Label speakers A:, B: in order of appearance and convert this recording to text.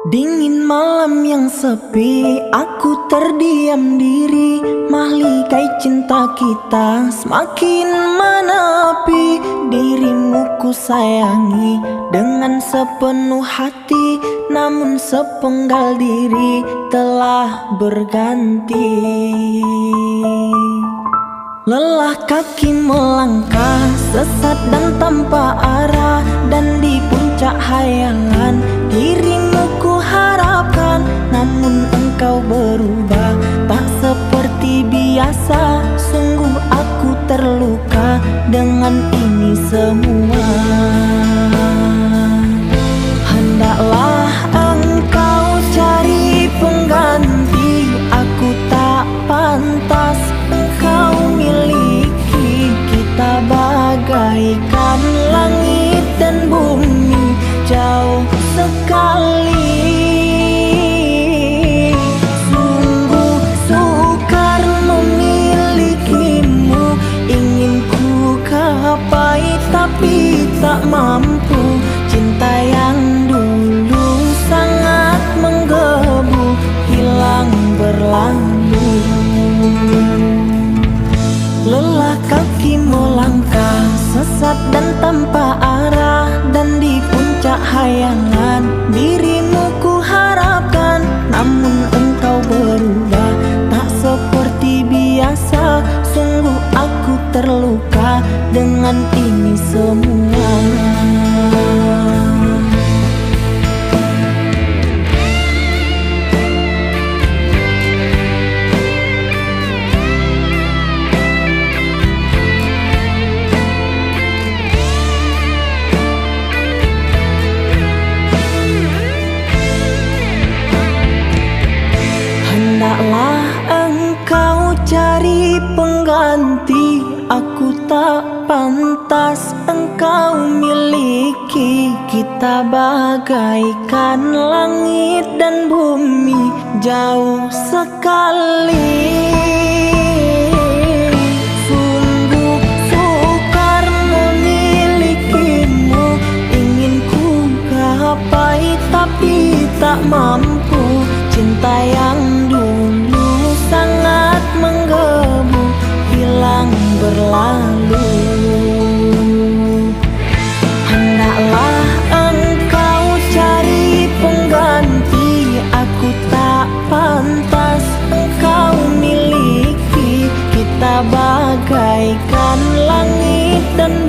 A: Dingin malam yang sepi, aku terdiam diri. Mahligai cinta kita semakin menepi. Dirimu ku sayangi dengan sepenuh hati, namun sepenggal diri telah berganti. Lelah kaki melangkah, sesat dan tanpa arah, dan di puncak hayalan dirimu ku harapkan. Namun engkau berubah, tak seperti biasa. Sungguh aku terluka dengan ini semua. Hendaklah engkau cari pengganti, aku tak pantas engkau miliki. Kita bagaikan langit dan bumi, jauh sekali. Sungguh sukar memilikimu, ingin ku gapai tapi tak mampu. Cinta yang dulu sangat menggebu, hilang berlalu. Lelah kaki melangkah, sesat dan tanpa arah, dan di puncak hayalan dirimu ku harapkan. Namun engkau berubah, tak seperti biasa. Sungguh aku terluka dengan ini semua. Hendaklah engkau cari pengganti, aku tak pantas engkau miliki. Kita bagaikan langit dan bumi, jauh sekali. Sungguh sukar memilikimu, ingin ku gapai tapi tak mampu. Cinta yang dulu sangat menggebu, hilang berlalu. Hendaklah engkau cari pengganti, aku tak pantas engkau miliki. Kita bagaikan langit dan